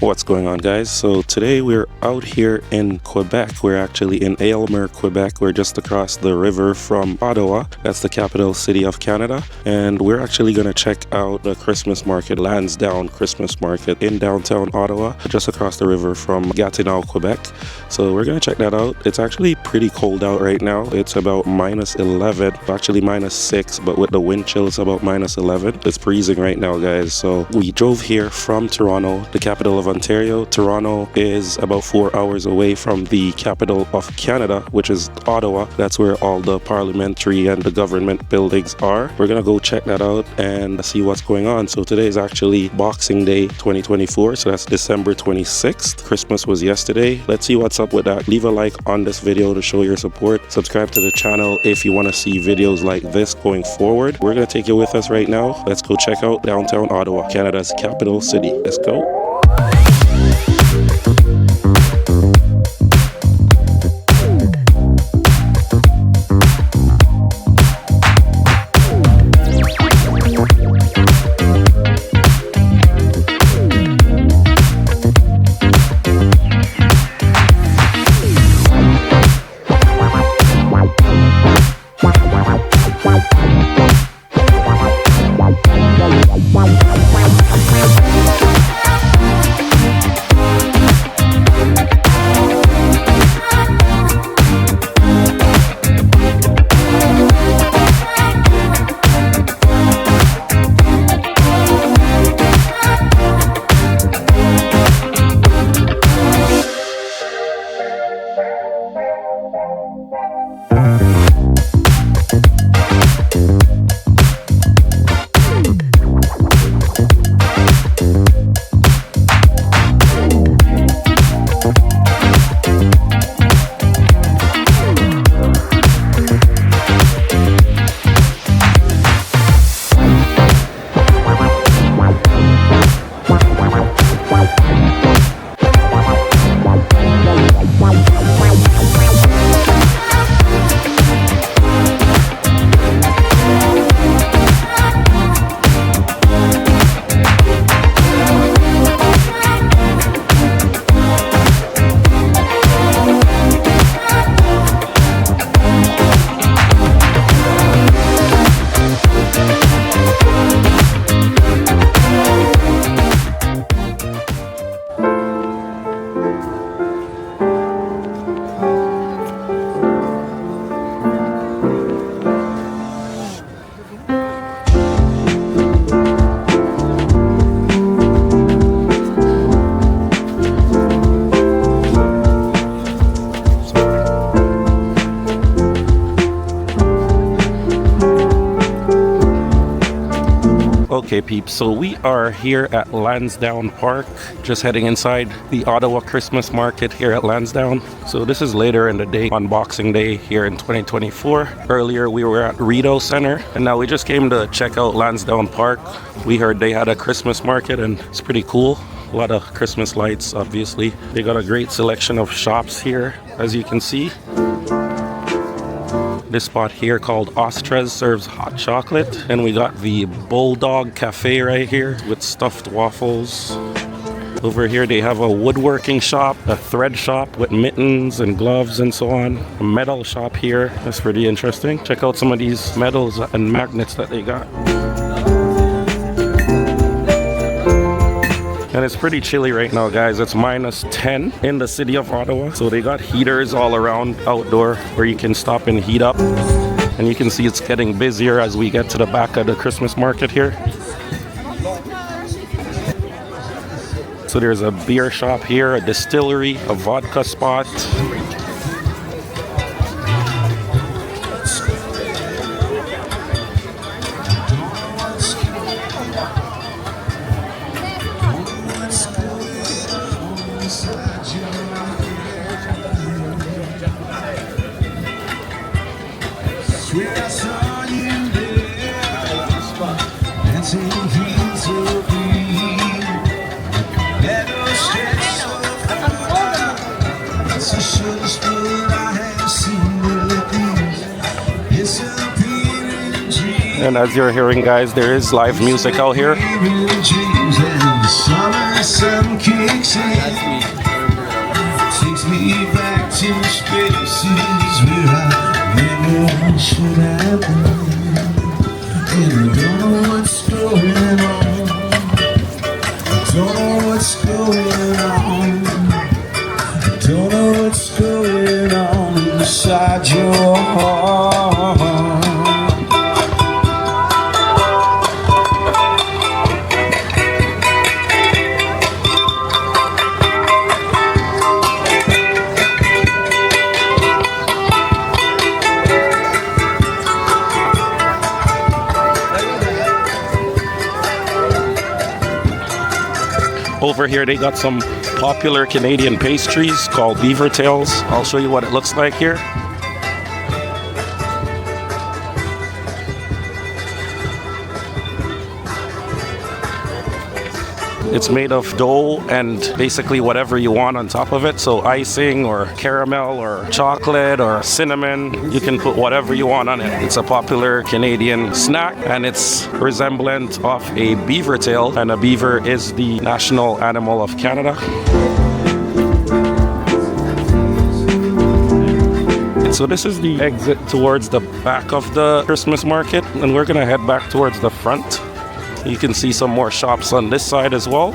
What's going on, guys? So today we're out here in Quebec. We're actually in Aylmer, Quebec. We're just across the river from Ottawa. That's the capital city of Canada. And we're actually going to check out the Christmas market, Lansdowne Christmas Market in downtown Ottawa, just across the river from Gatineau, Quebec. So we're going to check that out. It's actually pretty cold out right now. It's about -11, actually -6, but with the wind chill, it's about -11. It's freezing right now, guys. So we drove here from Toronto, the capital of Ontario. Toronto is about 4 hours away from the capital of Canada, which is Ottawa. That's where all the parliamentary and the government buildings are. We're gonna go check that out and see what's going on. So today is actually Boxing Day 2024, so that's December 26th. Christmas was yesterday. Let's see what's up with that. Leave a like on this video to show your support. Subscribe to the channel if you want to see videos like this going forward. We're gonna take you with us right now. Let's go check out downtown Ottawa, Canada's capital city. Let's go. Okay, peeps, so we are here at Lansdowne Park, just heading inside the Ottawa Christmas Market here at Lansdowne. So this is later in the day on Boxing Day here in 2024. Earlier we were at Rideau Centre, and now we just came to check out Lansdowne Park. We heard they had a Christmas market and it's pretty cool. A lot of Christmas lights, obviously. They got a great selection of shops here, as you can see. This spot here called Ostra's serves hot chocolate, and we got the Bulldog Cafe right here with stuffed waffles. Over here they have a woodworking shop, a thread shop with mittens and gloves and so on. A metal shop here. That's pretty interesting. Check out some of these metals and magnets that they got. And it's pretty chilly right now, guys. It's -10 in the city of Ottawa. So they got heaters all around outdoor where you can stop and heat up. And you can see it's getting busier as we get to the back of the Christmas market here. So there's a beer shop here, a distillery, a vodka spot. And as you're hearing, guys, there is live music out here. kicks in. Takes me back to spaces where I never should have been. And I don't know what's going on. I don't know what's going on. I don't know what's going on inside your heart. Over here they got some popular Canadian pastries called beaver tails. I'll show you what it looks like here. It's made of dough and basically whatever you want on top of it. So icing or caramel or chocolate or cinnamon. You can put whatever you want on it. It's a popular Canadian snack and it's resemblant of a beaver tail. And a beaver is the national animal of Canada. So this is the exit towards the back of the Christmas market. And we're gonna head back towards the front. You can see some more shops on this side as well.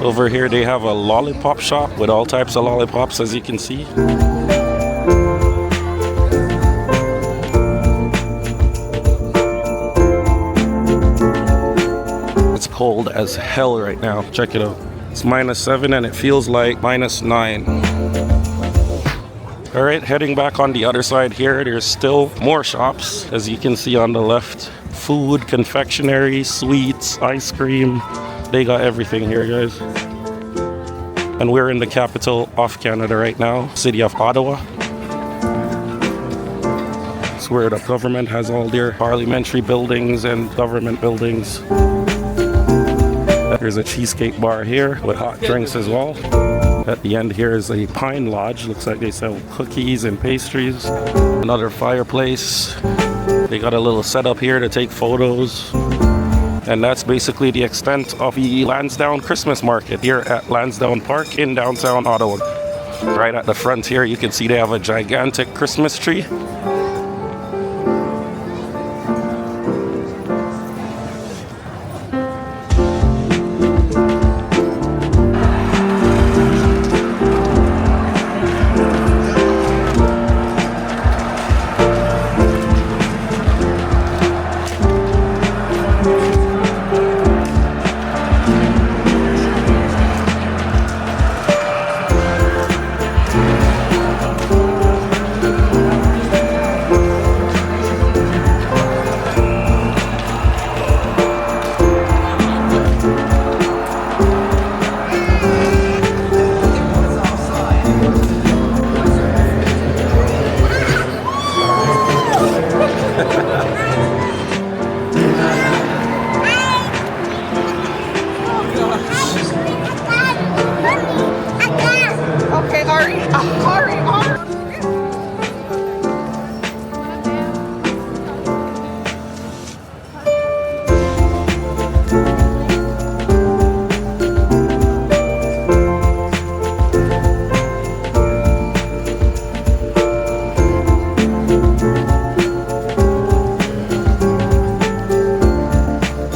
Over here they have a lollipop shop with all types of lollipops, as you can see. It's cold as hell right now. Check it out. It's -7 and it feels like -9. All right, heading back on the other side here, there's still more shops, as you can see on the left. Food, confectionery, sweets, ice cream. They got everything here, guys. And we're in the capital of Canada right now, City of Ottawa. It's where the government has all their parliamentary buildings and government buildings. There's a cheesecake bar here with hot drinks as well. At the end here is a pine lodge. Looks like they sell cookies and pastries. Another fireplace. They got a little setup here to take photos. And that's basically the extent of the Lansdowne Christmas Market here at Lansdowne Park in downtown Ottawa. Right at the front here, you can see they have a gigantic Christmas tree.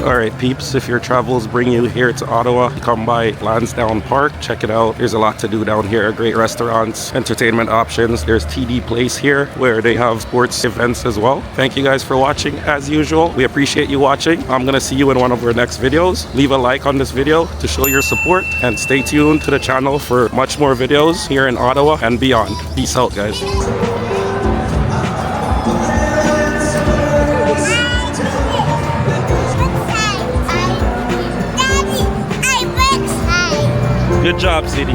Alright peeps, if your travels bring you here to Ottawa, come by Lansdowne Park, check it out. There's a lot to do down here, great restaurants, entertainment options. There's TD Place here where they have sports events as well. Thank you guys for watching as usual. We appreciate you watching. I'm gonna see you in one of our next videos. Leave a like on this video to show your support and stay tuned to the channel for much more videos here in Ottawa and beyond. Peace out guys. Good job, City.